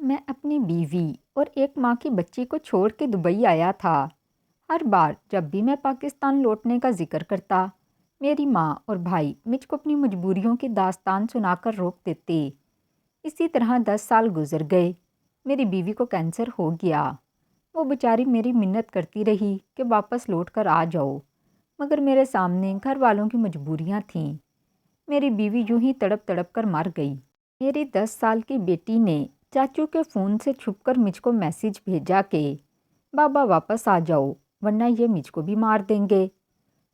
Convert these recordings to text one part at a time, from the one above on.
میں اپنی بیوی اور ایک ماں کی بچی کو چھوڑ کے دبئی آیا تھا۔ ہر بار جب بھی میں پاکستان لوٹنے کا ذکر کرتا، میری ماں اور بھائی مجھ کو اپنی مجبوریوں کی داستان سنا کر روک دیتے۔ اسی طرح 10 سال گزر گئے۔ میری بیوی کو کینسر ہو گیا۔ وہ بیچاری میری منت کرتی رہی کہ واپس لوٹ کر آ جاؤ، مگر میرے سامنے گھر والوں کی مجبوریاں تھیں۔ میری بیوی یوں ہی تڑپ تڑپ کر مر گئی۔ میری 10 سال کی بیٹی نے چاچو کے فون سے چھپ کر مجھ کو میسج بھیجا کہ بابا واپس آ جاؤ ورنہ یہ مجھ کو بھی مار دیں گے۔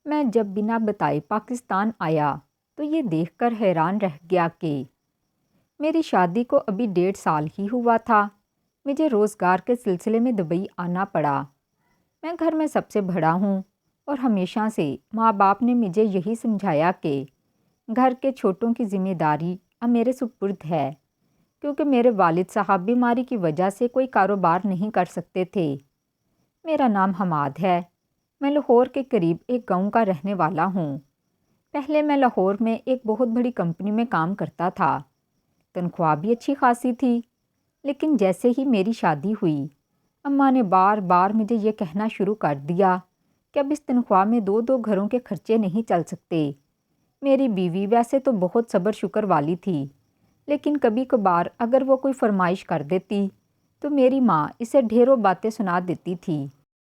میں جب بنا بتائے پاکستان آیا تو یہ دیکھ کر حیران رہ گیا کہ میری شادی کو ابھی 1.5 سال ہی ہوا تھا۔ مجھے روزگار کے سلسلے میں دبئی آنا پڑا۔ میں گھر میں سب سے بڑا ہوں اور ہمیشہ سے ماں باپ نے مجھے یہی سمجھایا کہ گھر کے چھوٹوں کی ذمہ داری اب میرے سپرد ہے، کیونکہ میرے والد صاحب بیماری کی وجہ سے کوئی کاروبار نہیں کر سکتے تھے۔ میرا نام حماد ہے۔ میں لاہور کے قریب ایک گاؤں کا رہنے والا ہوں۔ پہلے میں لاہور میں ایک بہت بڑی کمپنی میں کام کرتا تھا۔ تنخواہ بھی اچھی خاصی تھی، لیکن جیسے ہی میری شادی ہوئی، اماں نے بار بار مجھے یہ کہنا شروع کر دیا کہ اب اس تنخواہ میں 2 گھروں کے خرچے نہیں چل سکتے۔ میری بیوی ویسے تو بہت صبر شکر والی تھی، لیکن کبھی کبھار اگر وہ کوئی فرمائش کر دیتی تو میری ماں اسے ڈھیروں باتیں سنا دیتی تھی۔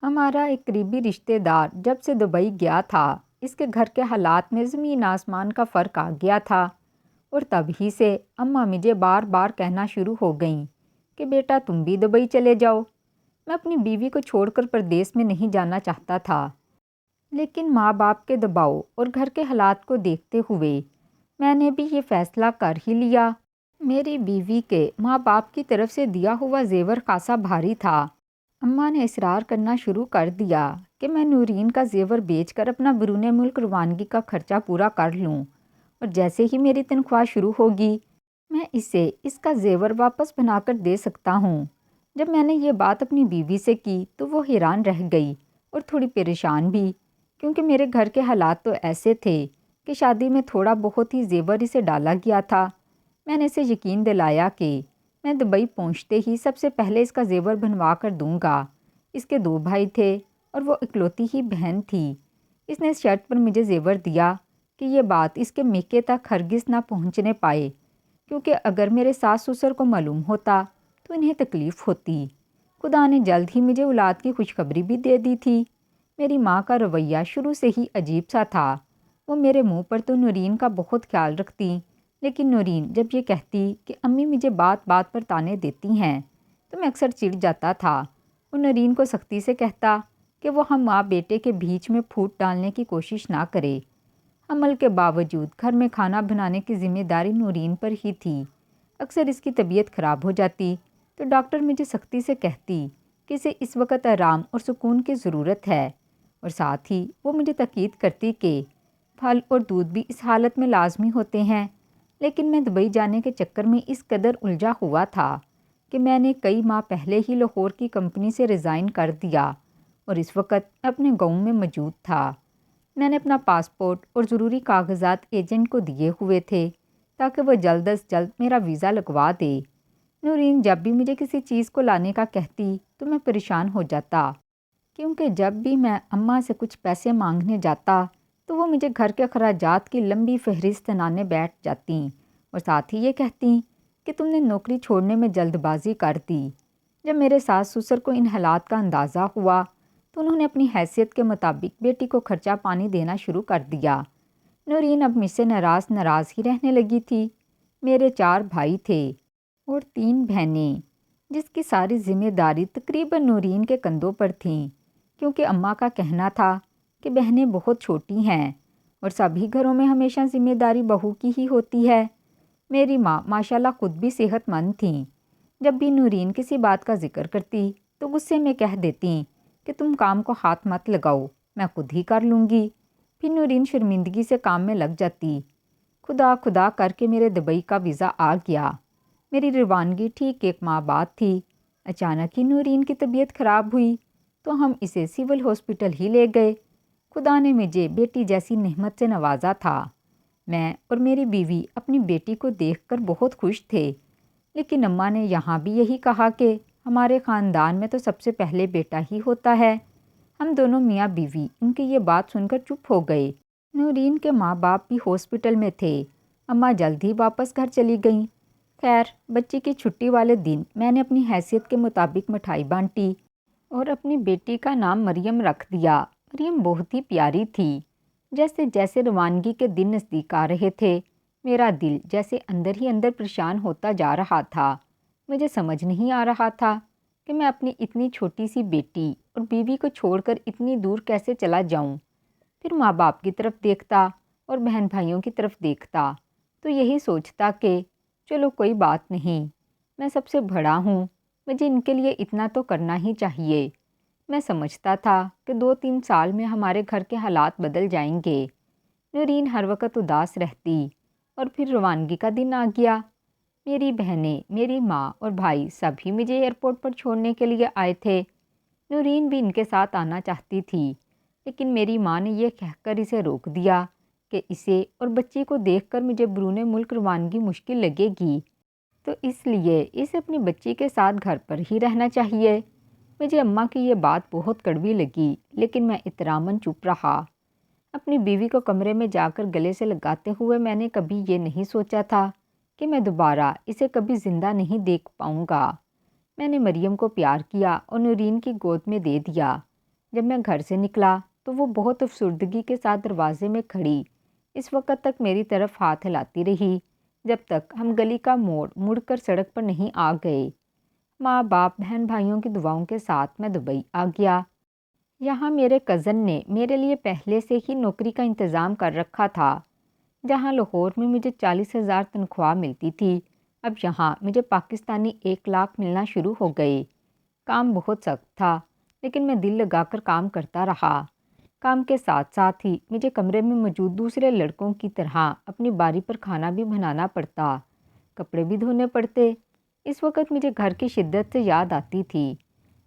ہمارا ایک قریبی رشتہ دار جب سے دبئی گیا تھا، اس کے گھر کے حالات میں زمین آسمان کا فرق آ گیا تھا، اور تب ہی سے اماں مجھے بار بار کہنا شروع ہو گئیں کہ بیٹا تم بھی دبئی چلے جاؤ۔ میں اپنی بیوی کو چھوڑ کر پردیس میں نہیں جانا چاہتا تھا، لیکن ماں باپ کے دباؤ اور گھر کے حالات کو دیکھتے ہوئے میں نے بھی یہ فیصلہ کر ہی لیا۔ میری بیوی کے ماں باپ کی طرف سے دیا ہوا زیور خاصا بھاری تھا۔ اماں نے اصرار کرنا شروع کر دیا کہ میں نورین کا زیور بیچ کر اپنا بیرون ملک روانگی کا خرچہ پورا کر لوں، اور جیسے ہی میری تنخواہ شروع ہوگی میں اسے اس کا زیور واپس بنا کر دے سکتا ہوں۔ جب میں نے یہ بات اپنی بیوی سے کی تو وہ حیران رہ گئی اور تھوڑی پریشان بھی، کیونکہ میرے گھر کے حالات تو ایسے تھے کہ شادی میں تھوڑا بہت ہی زیور اسے ڈالا گیا تھا۔ میں نے اسے یقین دلایا کہ میں دبئی پہنچتے ہی سب سے پہلے اس کا زیور بنوا کر دوں گا۔ اس کے 2 بھائی تھے اور وہ اکلوتی ہی بہن تھی۔ اس نے اس شرط پر مجھے زیور دیا کہ یہ بات اس کے میکے تک ہرگز نہ پہنچنے پائے، کیونکہ اگر میرے ساس سسر کو معلوم ہوتا تو انہیں تکلیف ہوتی۔ خدا نے جلد ہی مجھے اولاد کی خوشخبری بھی دے دی تھی۔ میری ماں کا رویہ شروع سے ہی عجیب سا تھا۔ وہ میرے منہ پر تو نورین کا بہت خیال رکھتی، لیکن نورین جب یہ کہتی کہ امی مجھے بات بات پر تانے دیتی ہیں تو میں اکثر چڑ جاتا تھا۔ وہ نورین کو سختی سے کہتا کہ وہ ہم ماں بیٹے کے بیچ میں پھوٹ ڈالنے کی کوشش نہ کرے۔ عمل کے باوجود گھر میں کھانا بنانے کی ذمہ داری نورین پر ہی تھی۔ اکثر اس کی طبیعت خراب ہو جاتی تو ڈاکٹر مجھے سختی سے کہتی کہ اسے اس وقت آرام اور سکون کی ضرورت ہے، اور ساتھ ہی وہ مجھے تاکید کرتی کہ پھل اور دودھ بھی اس حالت میں لازمی ہوتے ہیں۔ لیکن میں دبئی جانے کے چکر میں اس قدر الجھا ہوا تھا کہ میں نے کئی ماہ پہلے ہی لاہور کی کمپنی سے ریزائن کر دیا اور اس وقت اپنے گاؤں میں موجود تھا۔ میں نے اپنا پاسپورٹ اور ضروری کاغذات ایجنٹ کو دیے ہوئے تھے تاکہ وہ جلد از جلد میرا ویزا لگوا دے۔ نورین جب بھی مجھے کسی چیز کو لانے کا کہتی تو میں پریشان ہو جاتا، کیونکہ جب بھی میں اماں سے کچھ پیسے مانگنے جاتا تو وہ مجھے گھر کے اخراجات کی لمبی فہرست سنانے بیٹھ جاتیں، اور ساتھ ہی یہ کہتیں کہ تم نے نوکری چھوڑنے میں جلد بازی کر دی۔ جب میرے ساس سسر کو ان حالات کا اندازہ ہوا تو انہوں نے اپنی حیثیت کے مطابق بیٹی کو خرچہ پانی دینا شروع کر دیا۔ نورین اب مجھ سے ناراض ہی رہنے لگی تھی۔ میرے 4 بھائی تھے اور 3 بہنیں، جس کی ساری ذمہ داری تقریباً نورین کے کندھوں پر تھیں، کیونکہ اماں کا کہنا تھا کہ بہنیں بہت چھوٹی ہیں اور سبھی گھروں میں ہمیشہ ذمہ داری بہو کی ہی ہوتی ہے۔ میری ماں ماشاءاللہ خود بھی صحت مند تھیں۔ جب بھی نورین کسی بات کا ذکر کرتی تو غصے میں کہہ دیتی کہ تم کام کو ہاتھ مت لگاؤ، میں خود ہی کر لوں گی۔ پھر نورین شرمندگی سے کام میں لگ جاتی۔ خدا خدا کر کے میرے دبئی کا ویزا آ گیا۔ میری روانگی ٹھیک 1 ماہ بعد تھی۔ اچانک ہی نورین کی طبیعت خراب ہوئی تو ہم اسے سول ہاسپٹل ہی لے گئے۔ خدا نے مجھے بیٹی جیسی نعمت سے نوازا تھا۔ میں اور میری بیوی اپنی بیٹی کو دیکھ کر بہت خوش تھے۔ لیکن اماں نے یہاں بھی یہی کہا کہ ہمارے خاندان میں تو سب سے پہلے بیٹا ہی ہوتا ہے۔ ہم دونوں میاں بیوی ان کی یہ بات سن کر چپ ہو گئے۔ نورین کے ماں باپ بھی ہاسپٹل میں تھے۔ اماں جلد ہی واپس گھر چلی گئیں۔ خیر، بچی کی چھٹی والے دن میں نے اپنی حیثیت کے مطابق مٹھائی بانٹی اور اپنی بیٹی کا نام مریم رکھ دیا۔ مریم بہت ہی پیاری تھی۔ جیسے جیسے روانگی کے دن نزدیک آ رہے تھے، میرا دل جیسے اندر ہی اندر پریشان ہوتا جا رہا تھا۔ مجھے سمجھ نہیں آ رہا تھا کہ میں اپنی اتنی چھوٹی سی بیٹی اور بیوی کو چھوڑ کر اتنی دور کیسے چلا جاؤں۔ پھر ماں باپ کی طرف دیکھتا اور بہن بھائیوں کی طرف دیکھتا تو یہی سوچتا کہ چلو کوئی بات نہیں، میں سب سے بڑا ہوں، مجھے ان کے لیے اتنا تو کرنا ہی چاہیے۔ میں سمجھتا تھا کہ 2-3 سال میں ہمارے گھر کے حالات بدل جائیں گے۔ نورین ہر وقت اداس رہتی اور پھر روانگی کا دن آ گیا۔ میری بہنیں، میری ماں اور بھائی سبھی مجھے ایئرپورٹ پر چھوڑنے کے لیے آئے تھے۔ نورین بھی ان کے ساتھ آنا چاہتی تھی، لیکن میری ماں نے یہ کہہ کر اسے روک دیا کہ اسے اور بچی کو دیکھ کر مجھے بیرون ملک روانگی مشکل لگے گی، تو اس لیے اسے اپنی بچی کے ساتھ گھر پر ہی رہنا چاہیے۔ مجھے اماں کی یہ بات بہت کڑوی لگی، لیکن میں احتراماً چپ رہا۔ اپنی بیوی کو کمرے میں جا کر گلے سے لگاتے ہوئے میں نے کبھی یہ نہیں سوچا تھا کہ میں دوبارہ اسے کبھی زندہ نہیں دیکھ پاؤں گا۔ میں نے مریم کو پیار کیا اور نورین کی گود میں دے دیا۔ جب میں گھر سے نکلا تو وہ بہت افسردگی کے ساتھ دروازے میں کھڑی اس وقت تک میری طرف ہاتھ ہلاتی رہی، جب تک ہم گلی کا موڑ مڑ کر سڑک پر نہیں آ گئے۔ ماں باپ بہن بھائیوں کی دعاؤں کے ساتھ میں دبئی آ گیا۔ یہاں میرے کزن نے میرے لیے پہلے سے ہی نوکری کا انتظام کر رکھا تھا۔ جہاں لاہور میں مجھے 40,000 تنخواہ ملتی تھی، اب یہاں مجھے پاکستانی 1,00,000 ملنا شروع ہو گئے۔ کام بہت سخت تھا، لیکن میں دل لگا کر کام کرتا رہا۔ کام کے ساتھ ساتھ ہی مجھے کمرے میں موجود دوسرے لڑکوں کی طرح اپنی باری پر کھانا بھی بنانا پڑتا، کپڑے بھی دھونے پڑتے۔ اس وقت مجھے گھر کی شدت سے یاد آتی تھی۔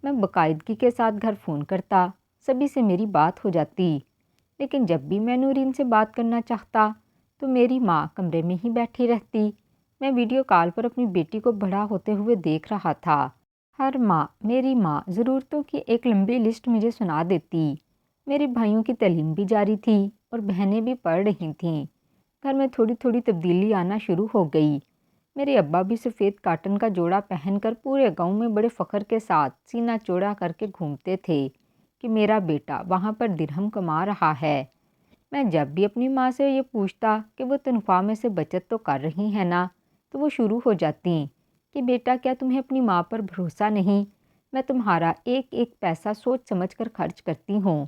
میں باقاعدگی کے ساتھ گھر فون کرتا، سبھی سے میری بات ہو جاتی، لیکن جب بھی میں نورین سے بات کرنا چاہتا تو میری ماں کمرے میں ہی بیٹھی رہتی۔ میں ویڈیو کال پر اپنی بیٹی کو بڑا ہوتے ہوئے دیکھ رہا تھا۔ ہر ماہ میری ماں ضرورتوں کی ایک لمبی لسٹ مجھے سنا دیتی۔ میرے بھائیوں کی تعلیم بھی جاری تھی اور بہنیں بھی پڑھ رہی تھیں۔ گھر میں تھوڑی تھوڑی تبدیلی آنا شروع ہو گئی۔ میرے ابا بھی سفید کاٹن کا جوڑا پہن کر پورے گاؤں میں بڑے فخر کے ساتھ سینہ چوڑا کر کے گھومتے تھے کہ میرا بیٹا وہاں پر درہم کما رہا ہے۔ میں جب بھی اپنی ماں سے یہ پوچھتا کہ وہ تنخواہ میں سے بچت تو کر رہی ہیں نا، تو وہ شروع ہو جاتی کہ بیٹا کیا تمہیں اپنی ماں پر بھروسہ نہیں؟ میں تمہارا ایک ایک پیسہ سوچ سمجھ کر خرچ کرتی ہوں،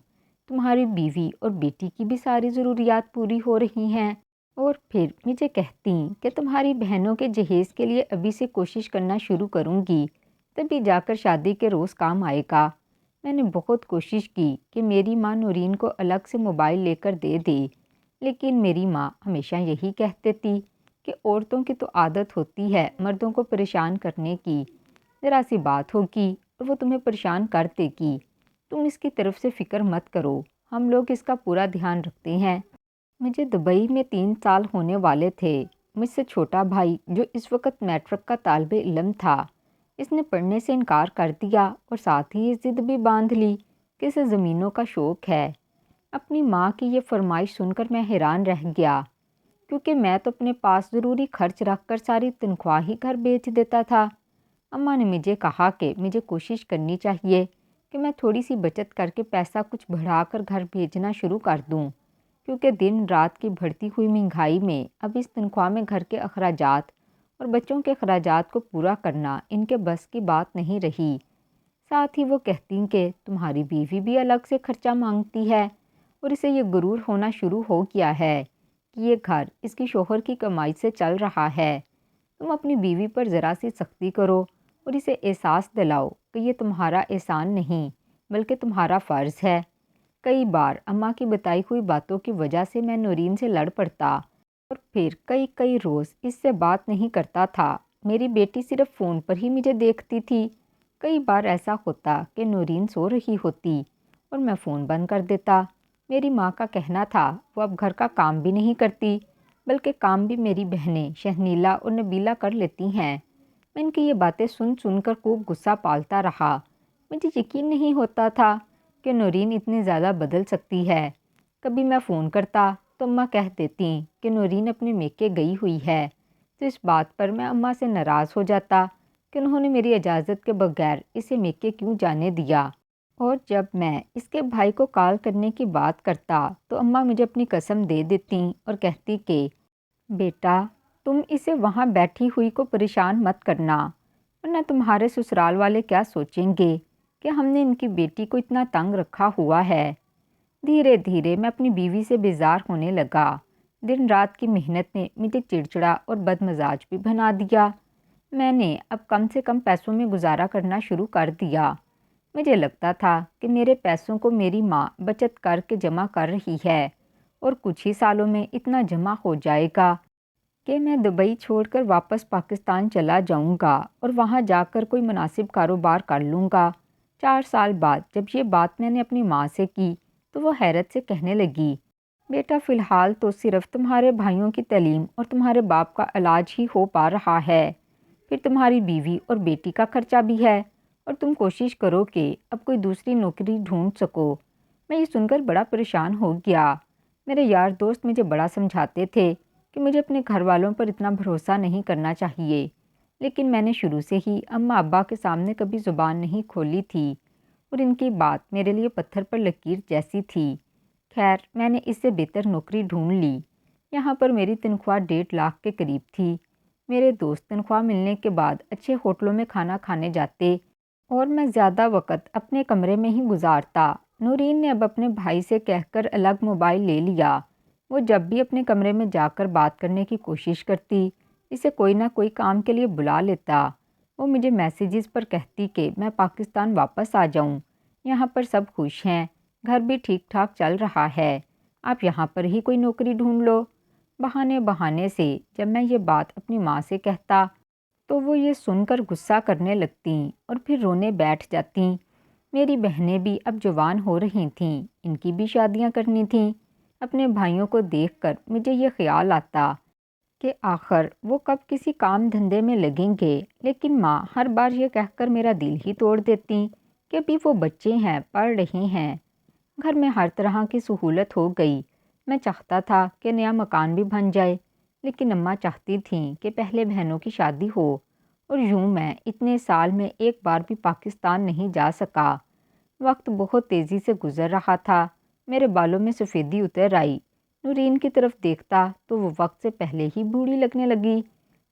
تمہاری بیوی اور بیٹی کی بھی ساری ضروریات پوری ہو رہی ہیں۔ اور پھر مجھے کہتی کہ تمہاری بہنوں کے جہیز کے لیے ابھی سے کوشش کرنا شروع کروں گی، تبھی جا کر شادی کے روز کام آئے گا۔ میں نے بہت کوشش کی کہ میری ماں نورین کو الگ سے موبائل لے کر دے دے، لیکن میری ماں ہمیشہ یہی کہتی تھی کہ عورتوں کی تو عادت ہوتی ہے مردوں کو پریشان کرنے کی، ذرا سی بات ہوگی اور وہ تمہیں پریشان کر دے گی، تم اس کی طرف سے فکر مت کرو، ہم لوگ اس کا پورا دھیان رکھتے ہیں۔ مجھے دبئی میں 3 سال ہونے والے تھے۔ مجھ سے چھوٹا بھائی جو اس وقت میٹرک کا طالب علم تھا، اس نے پڑھنے سے انکار کر دیا اور ساتھ ہی یہ ضد بھی باندھ لی کہ اسے زمینوں کا شوق ہے۔ اپنی ماں کی یہ فرمائش سن کر میں حیران رہ گیا، کیونکہ میں تو اپنے پاس ضروری خرچ رکھ کر ساری تنخواہ ہی گھر بیچ دیتا تھا۔ اماں نے مجھے کہا کہ مجھے کوشش کرنی چاہیے کہ میں تھوڑی سی بچت کر کے پیسہ کچھ بڑھا کر گھر بھیجنا شروع کر دوں، کیونکہ دن رات کی بڑھتی ہوئی مہنگائی میں اب اس تنخواہ میں گھر کے اخراجات اور بچوں کے اخراجات کو پورا کرنا ان کے بس کی بات نہیں رہی۔ ساتھ ہی وہ کہتی کہ تمہاری بیوی بھی الگ سے خرچہ مانگتی ہے اور اسے یہ غرور ہونا شروع ہو گیا ہے کہ یہ گھر اس کی شوہر کی کمائی سے چل رہا ہے۔ تم اپنی بیوی پر ذرا سی سختی کرو اور اسے احساس دلاؤ کہ یہ تمہارا احسان نہیں بلکہ تمہارا فرض ہے۔ کئی بار اماں کی بتائی ہوئی باتوں کی وجہ سے میں نورین سے لڑ پڑتا اور پھر کئی روز اس سے بات نہیں کرتا تھا۔ میری بیٹی صرف فون پر ہی مجھے دیکھتی تھی۔ کئی بار ایسا ہوتا کہ نورین سو رہی ہوتی اور میں فون بند کر دیتا۔ میری ماں کا کہنا تھا وہ اب گھر کا کام بھی نہیں کرتی بلکہ کام بھی میری بہنیں شہنیلا اور نبیلہ کر لیتی ہیں۔ میں ان کی یہ باتیں سن سن کر خوب غصہ پالتا رہا۔ مجھے یقین نہیں ہوتا تھا کہ نورین اتنی زیادہ بدل سکتی ہے۔ کبھی میں فون کرتا تو اماں کہہ دیتی کہ نورین اپنے میکے گئی ہوئی ہے، تو اس بات پر میں اماں سے ناراض ہو جاتا کہ انہوں نے میری اجازت کے بغیر اسے میکے کیوں جانے دیا۔ اور جب میں اس کے بھائی کو کال کرنے کی بات کرتا تو اماں مجھے اپنی قسم دے دیتی اور کہتی کہ بیٹا تم اسے وہاں بیٹھی ہوئی کو پریشان مت کرنا، ورنہ تمہارے سسرال والے کیا سوچیں گے کہ ہم نے ان کی بیٹی کو اتنا تنگ رکھا ہوا ہے۔ دھیرے دھیرے میں اپنی بیوی سے بیزار ہونے لگا۔ دن رات کی محنت نے مجھے چڑچڑا اور بد مزاج بھی بنا دیا۔ میں نے اب کم سے کم پیسوں میں گزارا کرنا شروع کر دیا۔ مجھے لگتا تھا کہ میرے پیسوں کو میری ماں بچت کر کے جمع کر رہی ہے اور کچھ ہی سالوں میں اتنا جمع ہو جائے گا کہ میں دبئی چھوڑ کر واپس پاکستان چلا جاؤں گا اور وہاں جا کر کوئی مناسب کاروبار کر لوں گا۔ 4 سال بعد جب یہ بات میں نے اپنی ماں سے کی تو وہ حیرت سے کہنے لگی، بیٹا فی الحال تو صرف تمہارے بھائیوں کی تعلیم اور تمہارے باپ کا علاج ہی ہو پا رہا ہے، پھر تمہاری بیوی اور بیٹی کا خرچہ بھی ہے، اور تم کوشش کرو کہ اب کوئی دوسری نوکری ڈھونڈ سکو۔ میں یہ سن کر بڑا پریشان ہو گیا۔ میرے یار دوست مجھے بڑا سمجھاتے تھے کہ مجھے اپنے گھر والوں پر اتنا بھروسہ نہیں کرنا چاہیے، لیکن میں نے شروع سے ہی اماں ابا کے سامنے کبھی زبان نہیں کھولی تھی اور ان کی بات میرے لیے پتھر پر لکیر جیسی تھی۔ خیر میں نے اس سے بہتر نوکری ڈھونڈ لی۔ یہاں پر میری تنخواہ 1.5 لاکھ کے قریب تھی۔ میرے دوست تنخواہ ملنے کے بعد اچھے ہوٹلوں میں کھانا کھانے جاتے اور میں زیادہ وقت اپنے کمرے میں ہی گزارتا۔ نورین نے اب اپنے بھائی سے کہہ کر الگ موبائل لے لیا۔ وہ جب بھی اپنے کمرے میں جا کر بات کرنے کی کوشش کرتی، اسے کوئی نہ کوئی کام کے لیے بلا لیتا۔ وہ مجھے میسیجز پر کہتی کہ میں پاکستان واپس آ جاؤں، یہاں پر سب خوش ہیں، گھر بھی ٹھیک ٹھاک چل رہا ہے، آپ یہاں پر ہی کوئی نوکری ڈھونڈ لو۔ بہانے سے جب میں یہ بات اپنی ماں سے کہتا تو وہ یہ سن کر غصہ کرنے لگتیں اور پھر رونے بیٹھ جاتیں۔ میری بہنیں بھی اب جوان ہو رہی تھیں، ان کی بھی شادیاں کرنی تھیں۔ اپنے بھائیوں کو دیکھ کر مجھے یہ خیال آتا کہ آخر وہ کب کسی کام دھندے میں لگیں گے، لیکن ماں ہر بار یہ کہہ کر میرا دل ہی توڑ دیتی کہ ابھی وہ بچے ہیں، پڑھ رہے ہیں۔ گھر میں ہر طرح کی سہولت ہو گئی۔ میں چاہتا تھا کہ نیا مکان بھی بن جائے، لیکن اماں چاہتی تھیں کہ پہلے بہنوں کی شادی ہو، اور یوں میں اتنے سال میں ایک بار بھی پاکستان نہیں جا سکا۔ وقت بہت تیزی سے گزر رہا تھا۔ میرے بالوں میں سفیدی اتر آئی۔ نورین کی طرف دیکھتا تو وہ وقت سے پہلے ہی بوڑھی لگنے لگی۔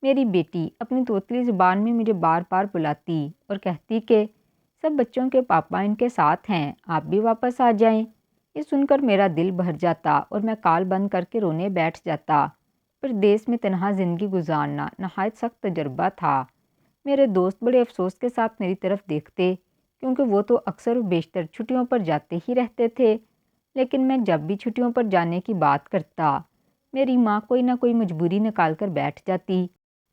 میری بیٹی اپنی توتلی زبان میں مجھے بار بار بلاتی اور کہتی کہ سب بچوں کے پاپا ان کے ساتھ ہیں، آپ بھی واپس آ جائیں۔ یہ سن کر میرا دل بھر جاتا اور میں کال بند کر کے رونے بیٹھ جاتا۔ پردیس میں تنہا زندگی گزارنا نہایت سخت تجربہ تھا۔ میرے دوست بڑے افسوس کے ساتھ میری طرف دیکھتے، کیونکہ وہ تو اکثر و بیشتر چھٹیوں پر جاتے ہی رہتے تھے، لیکن میں جب بھی چھٹیوں پر جانے کی بات کرتا، میری ماں کوئی نہ کوئی مجبوری نکال کر بیٹھ جاتی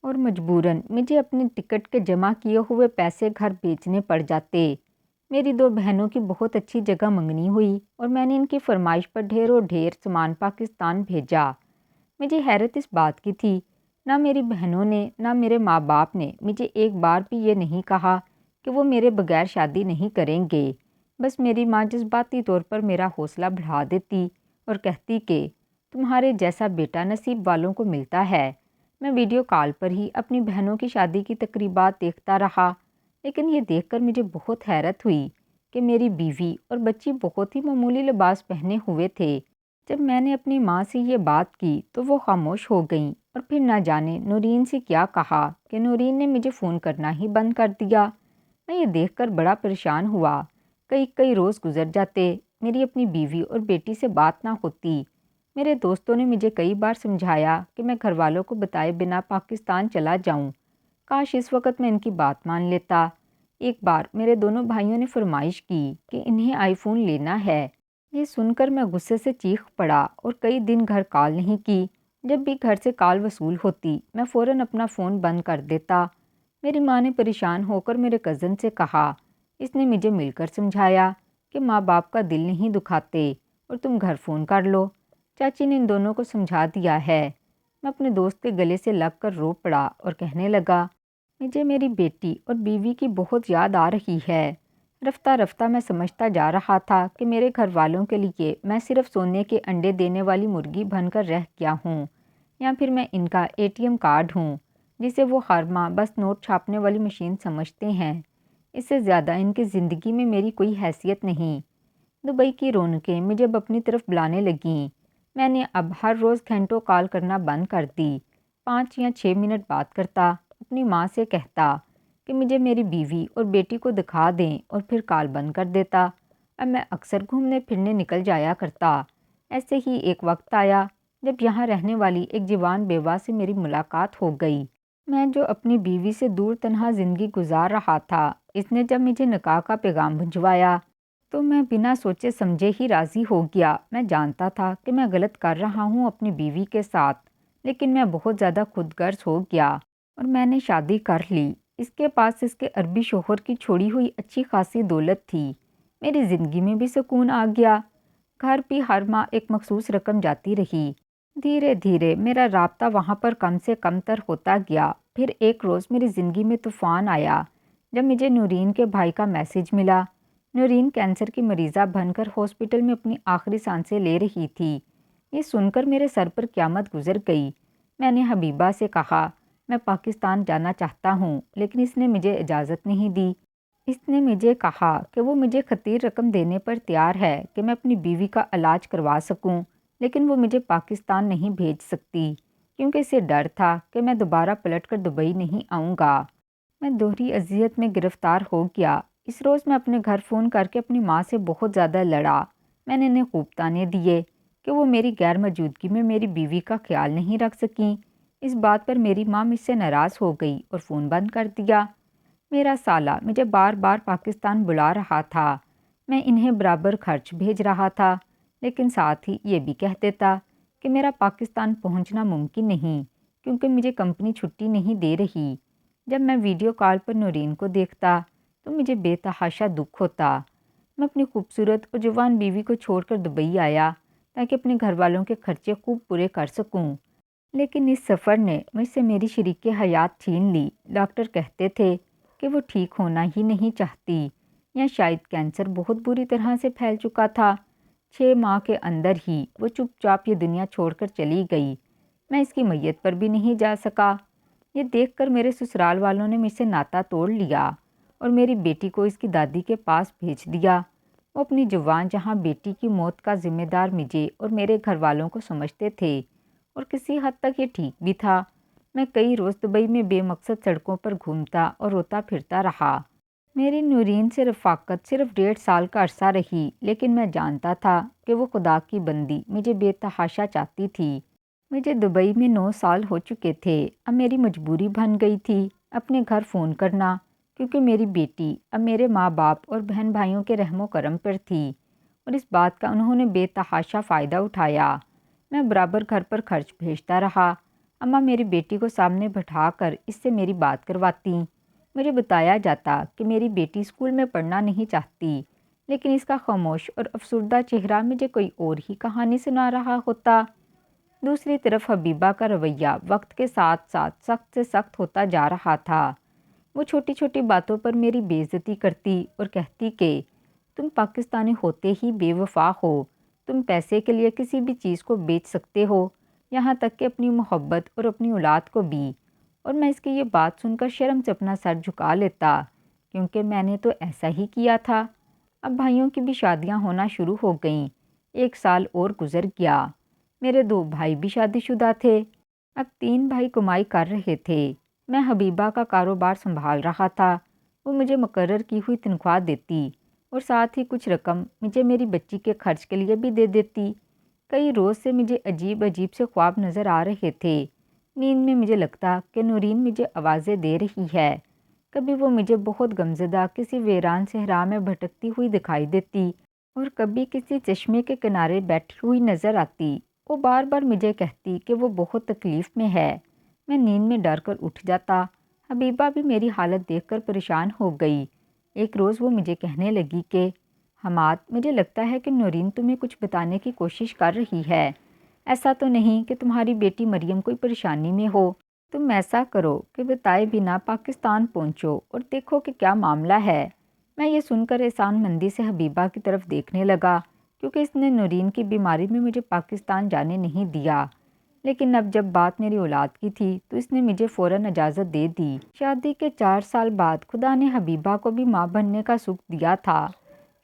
اور مجبوراً مجھے اپنے ٹکٹ کے جمع کیے ہوئے پیسے گھر بھیجنے پڑ جاتے۔ میری 2 بہنوں کی بہت اچھی جگہ منگنی ہوئی اور میں نے ان کی فرمائش پر ڈھیر و ڈھیر سامان پاکستان بھیجا۔ مجھے حیرت اس بات کی تھی، نہ میری بہنوں نے نہ میرے ماں باپ نے مجھے ایک بار بھی یہ نہیں کہا کہ وہ میرے بغیر شادی نہیں کریں گے۔ بس میری ماں جذباتی طور پر میرا حوصلہ بڑھا دیتی اور کہتی کہ تمہارے جیسا بیٹا نصیب والوں کو ملتا ہے۔ میں ویڈیو کال پر ہی اپنی بہنوں کی شادی کی تقریبات دیکھتا رہا، لیکن یہ دیکھ کر مجھے بہت حیرت ہوئی کہ میری بیوی اور بچی بہت ہی معمولی لباس پہنے ہوئے تھے۔ جب میں نے اپنی ماں سے یہ بات کی تو وہ خاموش ہو گئیں، اور پھر نہ جانے نورین سے کیا کہا کہ نورین نے مجھے فون کرنا ہی بند کر دیا۔ میں یہ دیکھ کر بڑا پریشان ہوا۔ کئی روز گزر جاتے، میری اپنی بیوی اور بیٹی سے بات نہ ہوتی۔ میرے دوستوں نے مجھے کئی بار سمجھایا کہ میں گھر والوں کو بتائے بنا پاکستان چلا جاؤں۔ کاش اس وقت میں ان کی بات مان لیتا۔ ایک بار میرے دونوں بھائیوں نے فرمائش کی کہ انہیں آئی فون لینا ہے۔ یہ سن کر میں غصے سے چیخ پڑا اور کئی دن گھر کال نہیں کی۔ جب بھی گھر سے کال وصول ہوتی میں فوراً اپنا فون بند کر دیتا۔ میری ماں نے پریشان ہو کر میرے کزن سے کہا، اس نے مجھے مل کر سمجھایا کہ ماں باپ کا دل نہیں دکھاتے اور تم گھر فون کر لو۔ چاچی نے ان دونوں کو سمجھا دیا ہے۔ میں اپنے دوست کے گلے سے لگ کر رو پڑا اور کہنے لگا، مجھے میری بیٹی اور بیوی کی بہت یاد آ رہی ہے۔ رفتہ رفتہ میں سمجھتا جا رہا تھا کہ میرے گھر والوں کے لیے میں صرف سونے کے انڈے دینے والی مرغی بن کر رہ گیا ہوں، یا پھر میں ان کا ATM کارڈ ہوں جسے وہ ہر ماہ بس نوٹ چھاپنے والی مشین سمجھتے ہیں۔ اس سے زیادہ ان کی زندگی میں میری کوئی حیثیت نہیں۔ دبئی کی رونقیں مجھے اب اپنی طرف بلانے لگیں۔ میں نے اب ہر روز گھنٹوں کال کرنا بند کر دی۔ 5 یا 6 منٹ بات کرتا، اپنی ماں سے کہتا کہ مجھے میری بیوی اور بیٹی کو دکھا دیں اور پھر کال بند کر دیتا۔ اب میں اکثر گھومنے پھرنے نکل جایا کرتا۔ ایسے ہی ایک وقت آیا جب یہاں رہنے والی ایک جوان بیوہ سے میری ملاقات ہو گئی۔ میں جو اپنی بیوی سے دور تنہا زندگی گزار رہا تھا، اس نے جب مجھے نکاح کا پیغام بھجوایا تو میں بنا سوچے سمجھے ہی راضی ہو گیا۔ میں جانتا تھا کہ میں غلط کر رہا ہوں اپنی بیوی کے ساتھ، لیکن میں بہت زیادہ خود غرض ہو گیا اور میں نے شادی کر لی۔ اس کے پاس اس کے عربی شوہر کی چھوڑی ہوئی اچھی خاصی دولت تھی۔ میری زندگی میں بھی سکون آ گیا۔ گھر بھی ہر ماہ ایک مخصوص رقم جاتی رہی۔ دھیرے دھیرے میرا رابطہ وہاں پر کم سے کم تر ہوتا گیا۔ پھر ایک روز میری زندگی میں طوفان آیا جب مجھے نورین کے بھائی کا میسج ملا۔ نورین کینسر کی مریضہ بن کر ہاسپٹل میں اپنی آخری سانسیں لے رہی تھی۔ یہ سن کر میرے سر پر قیامت گزر گئی۔ میں نے حبیبہ سے کہا میں پاکستان جانا چاہتا ہوں، لیکن اس نے مجھے اجازت نہیں دی۔ اس نے مجھے کہا کہ وہ مجھے خطیر رقم دینے پر تیار ہے کہ میں اپنی بیوی کا علاج کروا سکوں، لیکن وہ مجھے پاکستان نہیں بھیج سکتی کیونکہ اسے ڈر تھا کہ میں دوبارہ پلٹ کر دبئی نہیں آؤں گا۔ میں دوہری اذیت میں گرفتار ہو گیا۔ اس روز میں اپنے گھر فون کر کے اپنی ماں سے بہت زیادہ لڑا۔ میں نے انہیں خوب طعنے دیے کہ وہ میری غیر موجودگی میں میری بیوی کا خیال نہیں رکھ سکیں۔ اس بات پر میری ماں مجھ سے ناراض ہو گئی اور فون بند کر دیا۔ میرا سالہ مجھے بار بار پاکستان بلا رہا تھا۔ میں انہیں برابر خرچ بھیج رہا تھا، لیکن ساتھ ہی یہ بھی کہہ دیتا کہ میرا پاکستان پہنچنا ممکن نہیں کیونکہ مجھے کمپنی چھٹی نہیں دے رہی۔ جب میں ویڈیو کال پر نورین کو دیکھتا تو مجھے بے تحاشا دکھ ہوتا۔ میں اپنی خوبصورت اور جوان بیوی کو چھوڑ کر دبئی آیا تاکہ اپنے گھر والوں کے خرچے خوب پورے کر سکوں، لیکن اس سفر نے مجھ سے میری شریک حیات چھین لی۔ ڈاکٹر کہتے تھے کہ وہ ٹھیک ہونا ہی نہیں چاہتی، یا شاید کینسر بہت بری طرح سے پھیل چکا تھا۔ 6 ماہ کے اندر ہی وہ چپ چاپ یہ دنیا چھوڑ کر چلی گئی۔ میں اس کی میت پر بھی نہیں جا سکا۔ یہ دیکھ کر میرے سسرال والوں نے مجھ سے ناتا توڑ لیا اور میری بیٹی کو اس کی دادی کے پاس بھیج دیا۔ وہ اپنی جوان جہاں بیٹی کی موت کا ذمہ دار مجھے اور میرے گھر والوں کو سمجھتے تھے، اور کسی حد تک یہ ٹھیک بھی تھا۔ میں کئی روز دبئی میں بے مقصد سڑکوں پر گھومتا اور روتا پھرتا رہا۔ میری نورین سے رفاقت صرف 1.5 سال کا عرصہ رہی، لیکن میں جانتا تھا کہ وہ خدا کی بندی مجھے بے تحاشا چاہتی تھی۔ مجھے دبئی میں 9 سال ہو چکے تھے۔ اب میری مجبوری بن گئی تھی اپنے گھر فون کرنا، کیونکہ میری بیٹی اب میرے ماں باپ اور بہن بھائیوں کے رحم و کرم پر تھی، اور اس بات کا انہوں نے بے تحاشا فائدہ اٹھایا۔ میں برابر گھر پر خرچ بھیجتا رہا۔ اماں میری بیٹی کو سامنے بٹھا کر اس سے میری بات کرواتی۔ مجھے بتایا جاتا کہ میری بیٹی اسکول میں پڑھنا نہیں چاہتی، لیکن اس کا خاموش اور افسردہ چہرہ مجھے کوئی اور ہی کہانی سنا رہا ہوتا۔ دوسری طرف حبیبہ کا رویہ وقت کے ساتھ ساتھ سخت سے سخت ہوتا جا رہا تھا۔ وہ چھوٹی چھوٹی باتوں پر میری بے عزتی کرتی اور کہتی کہ تم پاکستانی ہوتے ہی بے وفا ہو، تم پیسے کے لیے کسی بھی چیز کو بیچ سکتے ہو، یہاں تک کہ اپنی محبت اور اپنی اولاد کو بھی۔ اور میں اس کی یہ بات سن کر شرم سے اپنا سر جھکا لیتا، کیونکہ میں نے تو ایسا ہی کیا تھا۔ اب بھائیوں کی بھی شادیاں ہونا شروع ہو گئیں۔ 1 سال اور گزر گیا۔ میرے 2 بھائی بھی شادی شدہ تھے۔ اب 3 بھائی کمائی کر رہے تھے۔ میں حبیبہ کا کاروبار سنبھال رہا تھا۔ وہ مجھے مقرر کی ہوئی تنخواہ دیتی اور ساتھ ہی کچھ رقم مجھے میری بچی کے خرچ کے لیے بھی دے دیتی۔ کئی روز سے مجھے عجیب عجیب سے خواب نظر آ رہے تھے۔ نیند میں مجھے لگتا کہ نورین مجھے آوازیں دے رہی ہے۔ کبھی وہ مجھے بہت غمزدہ کسی ویران صحرا میں بھٹکتی ہوئی دکھائی دیتی، اور کبھی کسی چشمے کے کنارے بیٹھی ہوئی نظر آتی۔ وہ بار بار مجھے کہتی کہ وہ بہت تکلیف میں ہے۔ میں نیند میں ڈر کر اٹھ جاتا۔ حبیبہ بھی میری حالت دیکھ کر پریشان ہو گئی۔ ایک روز وہ مجھے کہنے لگی کہ حماد، مجھے لگتا ہے کہ نورین تمہیں کچھ بتانے کی کوشش کر رہی ہے۔ ایسا تو نہیں کہ تمہاری بیٹی مریم کوئی پریشانی میں ہو؟ تم ایسا کرو کہ بتائے بنا پاکستان پہنچو اور دیکھو کہ کیا معاملہ ہے۔ میں یہ سن کر احسان مندی سے حبیبہ کی طرف دیکھنے لگا، کیونکہ اس نے نورین کی بیماری میں مجھے پاکستان جانے نہیں دیا، لیکن اب جب بات میری اولاد کی تھی تو اس نے مجھے فوراً اجازت دے دی۔ شادی کے 4 سال بعد خدا نے حبیبہ کو بھی ماں بننے کا سکھ دیا تھا۔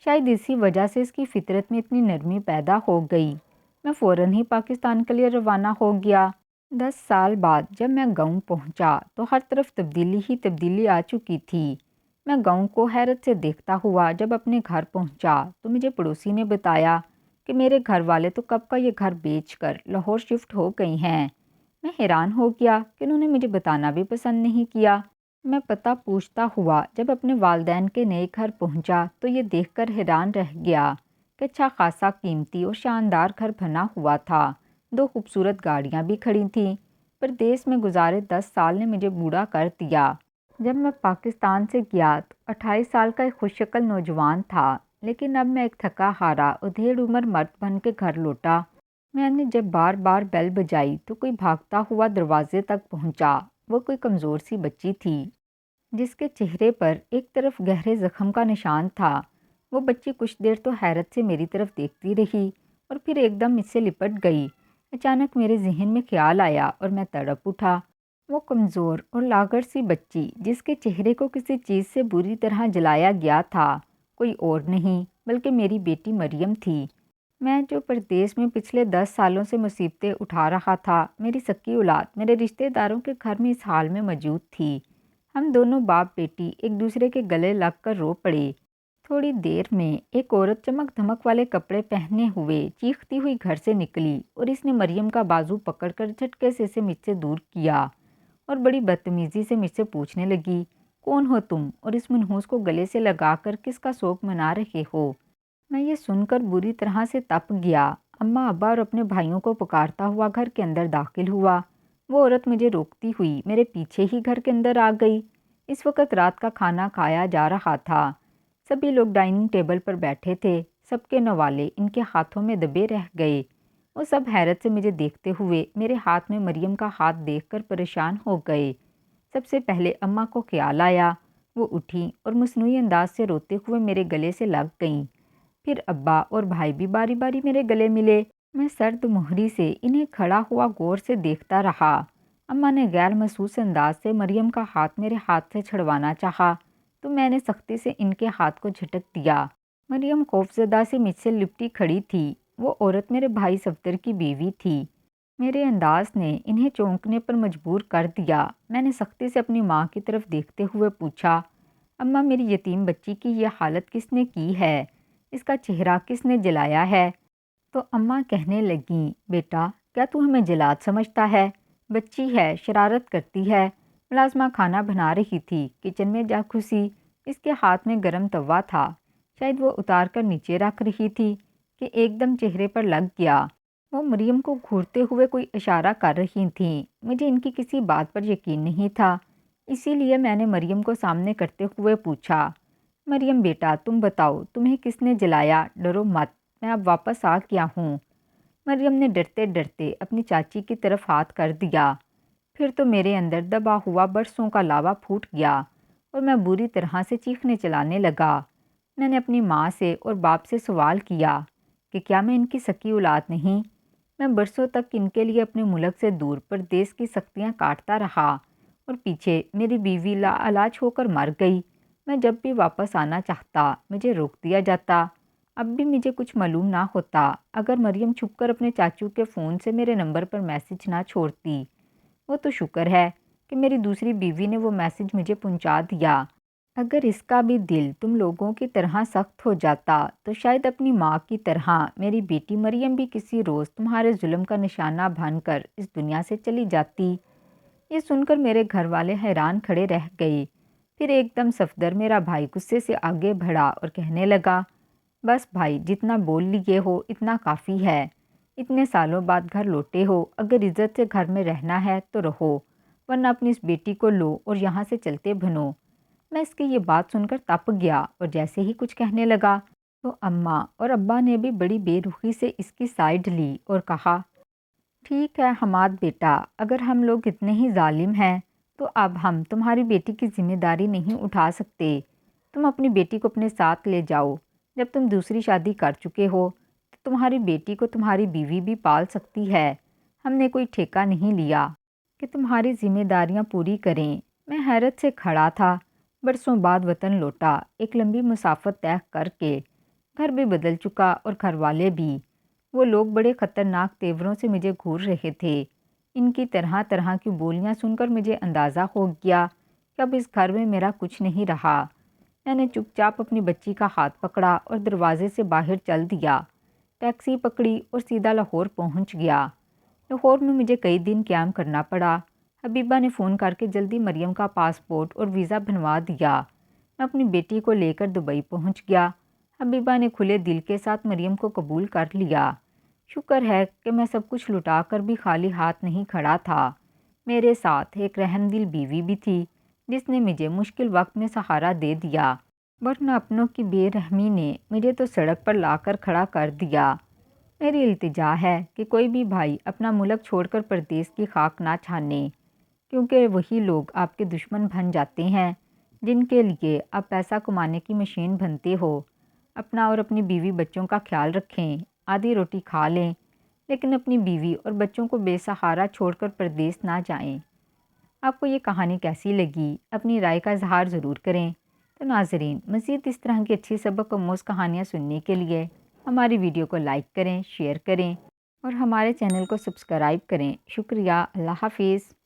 شاید اسی وجہ سے اس کی فطرت میں اتنی نرمی پیدا ہو گئی۔ میں فوراً ہی پاکستان کے لیے روانہ ہو گیا۔ 10 سال بعد جب میں گاؤں پہنچا تو ہر طرف تبدیلی ہی تبدیلی آ چکی تھی۔ میں گاؤں کو حیرت سے دیکھتا ہوا جب اپنے گھر پہنچا تو مجھے پڑوسی نے بتایا کہ میرے گھر والے تو کب کا یہ گھر بیچ کر لاہور شفٹ ہو گئی ہیں۔ میں حیران ہو گیا کہ انہوں نے مجھے بتانا بھی پسند نہیں کیا۔ میں پتہ پوچھتا ہوا جب اپنے والدین کے نئے گھر پہنچا تو یہ دیکھ کر حیران رہ گیا کہ اچھا خاصا قیمتی اور شاندار گھر بنا ہوا تھا۔ 2 خوبصورت گاڑیاں بھی کھڑی تھیں۔ پردیس میں گزارے 10 سال نے مجھے بوڑھا کر دیا۔ جب میں پاکستان سے گیا تو 28 سال کا ایک خوش شکل نوجوان تھا، لیکن اب میں ایک تھکا ہارا ادھیڑ عمر مرد بن کے گھر لوٹا۔ میں نے جب بار بار بیل بجائی تو کوئی بھاگتا ہوا دروازے تک پہنچا۔ وہ کوئی کمزور سی بچی تھی جس کے چہرے پر ایک طرف گہرے زخم کا نشان تھا۔ وہ بچی کچھ دیر تو حیرت سے میری طرف دیکھتی رہی اور پھر ایک دم مجھ سے لپٹ گئی۔ اچانک میرے ذہن میں خیال آیا اور میں تڑپ اٹھا۔ وہ کمزور اور لاغر سی بچی جس کے چہرے کو کسی چیز سے بری طرح جلایا گیا تھا، کوئی اور نہیں بلکہ میری بیٹی مریم تھی۔ میں جو پردیس میں پچھلے 10 سالوں سے مصیبتیں اٹھا رہا تھا، میری سکی اولاد میرے رشتہ داروں کے گھر میں اس حال میں موجود تھی۔ ہم دونوں باپ بیٹی ایک دوسرے کے گلے لگ کر رو پڑے۔ تھوڑی دیر میں ایک عورت چمک دھمک والے کپڑے پہنے ہوئے چیختی ہوئی گھر سے نکلی اور اس نے مریم کا بازو پکڑ کر جھٹکے سے اسے مجھ سے دور کیا اور بڑی بدتمیزی سے مجھ سے پوچھنے لگی، کون ہو تم اور اس منحوس کو گلے سے لگا کر کس کا سوگ منا رہے ہو؟ میں یہ سن کر بری طرح سے تپ گیا۔ اماں ابا اور اپنے بھائیوں کو پکارتا ہوا گھر کے اندر داخل ہوا۔ وہ عورت مجھے روکتی ہوئی میرے پیچھے ہی گھر کے اندر آ گئی۔ اس وقت رات کا کھانا کھایا جا رہا تھا۔ سبھی لوگ ڈائننگ ٹیبل پر بیٹھے تھے۔ سب کے نوالے ان کے ہاتھوں میں دبے رہ گئے۔ وہ سب حیرت سے مجھے دیکھتے ہوئے میرے ہاتھ میں مریم کا ہاتھ دیکھ کر پریشان ہو گئے۔ سب سے پہلے اماں کو خیال آیا۔ وہ اٹھیں اور مصنوعی انداز سے روتے ہوئے میرے گلے سے لگ گئیں۔ پھر ابا اور بھائی بھی باری باری میرے گلے ملے۔ میں سرد مہری سے انہیں کھڑا ہوا غور سے دیکھتا رہا۔ اماں نے غیر محسوس انداز سے مریم کا ہاتھ میرے ہاتھ سے چھڑوانا چاہا تو میں نے سختی سے ان کے ہاتھ کو جھٹک دیا۔ مریم خوفزدہ سے مجھ سے لپٹی کھڑی تھی۔ وہ عورت میرے بھائی صفدر کی بیوی تھی۔ میرے انداز نے انہیں چونکنے پر مجبور کر دیا۔ میں نے سختی سے اپنی ماں کی طرف دیکھتے ہوئے پوچھا، اماں میری یتیم بچی کی یہ حالت کس نے کی ہے؟ اس کا چہرہ کس نے جلایا ہے؟ تو اماں کہنے لگیں، بیٹا کیا تو ہمیں جلاد سمجھتا ہے؟ بچی ہے، شرارت کرتی ہے۔ ملازمہ کھانا بنا رہی تھی، کچن میں جا گھسی۔ اس کے ہاتھ میں گرم توا تھا، شاید وہ اتار کر نیچے رکھ رہی تھی کہ ایک دم چہرے پر لگ گیا۔ وہ مریم کو گھورتے ہوئے کوئی اشارہ کر رہی تھیں۔ مجھے ان کی کسی بات پر یقین نہیں تھا، اسی لیے میں نے مریم کو سامنے کرتے ہوئے پوچھا، مریم بیٹا تم بتاؤ تمہیں کس نے جلایا؟ ڈرو مت، میں اب واپس آ گیا ہوں۔ مریم نے ڈرتے ڈرتے اپنی چاچی کی طرف ہاتھ کر دیا۔ پھر تو میرے اندر دبا ہوا برسوں کا لاوا پھوٹ گیا اور میں بری طرح سے چیخنے چلانے لگا۔ میں نے اپنی ماں سے اور باپ سے سوال کیا کہ کیا میں ان کی سکی اولاد نہیں؟ میں برسوں تک ان کے لیے اپنے ملک سے دور پردیس کی سختیاں کاٹتا رہا اور پیچھے میری بیوی لا علاج ہو کر مر گئی۔ میں جب بھی واپس آنا چاہتا مجھے روک دیا جاتا۔ اب بھی مجھے کچھ معلوم نہ ہوتا اگر مریم چھپ کر اپنے چاچو کے فون سے میرے نمبر پر میسج نہ چھوڑتی۔ وہ تو شکر ہے کہ میری دوسری بیوی نے وہ میسج مجھے پہنچا دیا۔ اگر اس کا بھی دل تم لوگوں کی طرح سخت ہو جاتا تو شاید اپنی ماں کی طرح میری بیٹی مریم بھی کسی روز تمہارے ظلم کا نشانہ بن کر اس دنیا سے چلی جاتی۔ یہ سن کر میرے گھر والے حیران کھڑے رہ گئے۔ پھر ایک دم صفدر میرا بھائی غصے سے آگے بڑھا اور کہنے لگا، بس بھائی جتنا بول لیے ہو اتنا کافی ہے۔ اتنے سالوں بعد گھر لوٹے ہو، اگر عزت سے گھر میں رہنا ہے تو رہو، ورنہ اپنی اس بیٹی کو لو اور یہاں سے چلتے بنو۔ میں اس کی یہ بات سن کر تپ گیا اور جیسے ہی کچھ کہنے لگا تو اماں اور ابا نے بھی بڑی بے رخی سے اس کی سائیڈ لی اور کہا، ٹھیک ہے حماد بیٹا، اگر ہم لوگ اتنے ہی ظالم ہیں تو اب ہم تمہاری بیٹی کی ذمہ داری نہیں اٹھا سکتے۔ تم اپنی بیٹی کو اپنے ساتھ لے جاؤ۔ جب تم دوسری شادی کر چکے ہو تو تمہاری بیٹی کو تمہاری بیوی بھی پال سکتی ہے۔ ہم نے کوئی ٹھیکہ نہیں لیا کہ تمہاری ذمہ داریاں پوری کریں۔ میں حیرت سے کھڑا تھا۔ برسوں بعد وطن لوٹا، ایک لمبی مسافت طے کر کے۔ گھر بھی بدل چکا اور گھر والے بھی۔ وہ لوگ بڑے خطرناک تیوروں سے مجھے گھور رہے تھے۔ ان کی طرح طرح کی بولیاں سن کر مجھے اندازہ ہو گیا کہ اب اس گھر میں میرا کچھ نہیں رہا۔ میں نے چپ چاپ اپنی بچی کا ہاتھ پکڑا اور دروازے سے باہر چل دیا۔ ٹیکسی پکڑی اور سیدھا لاہور پہنچ گیا۔ لاہور میں مجھے کئی دن قیام کرنا پڑا۔ حبیبہ نے فون کر کے جلدی مریم کا پاسپورٹ اور ویزا بنوا دیا۔ میں اپنی بیٹی کو لے کر دبئی پہنچ گیا۔ حبیبہ نے کھلے دل کے ساتھ مریم کو قبول کر لیا۔ شکر ہے کہ میں سب کچھ لٹا کر بھی خالی ہاتھ نہیں کھڑا تھا۔ میرے ساتھ ایک رحم دل بیوی بھی تھی جس نے مجھے مشکل وقت میں سہارا دے دیا، ورنہ اپنوں کی بے رحمی نے مجھے تو سڑک پر لا کر کھڑا کر دیا۔ میری التجا ہے کہ کوئی بھی بھائی اپنا ملک چھوڑ کر پردیس کی خاک نہ چھانے، کیونکہ وہی لوگ آپ کے دشمن بن جاتے ہیں جن کے لیے آپ پیسہ کمانے کی مشین بنتے ہو۔ اپنا اور اپنی بیوی بچوں کا خیال رکھیں، آدھی روٹی کھا لیں، لیکن اپنی بیوی اور بچوں کو بے سہارا چھوڑ کر پردیس نہ جائیں۔ آپ کو یہ کہانی کیسی لگی؟ اپنی رائے کا اظہار ضرور کریں۔ تو ناظرین، مزید اس طرح کی اچھی سبق آموز کہانیاں سننے کے لیے ہماری ویڈیو کو لائک کریں، شیئر کریں اور ہمارے چینل کو سبسکرائب کریں۔ شکریہ۔ اللہ حافظ۔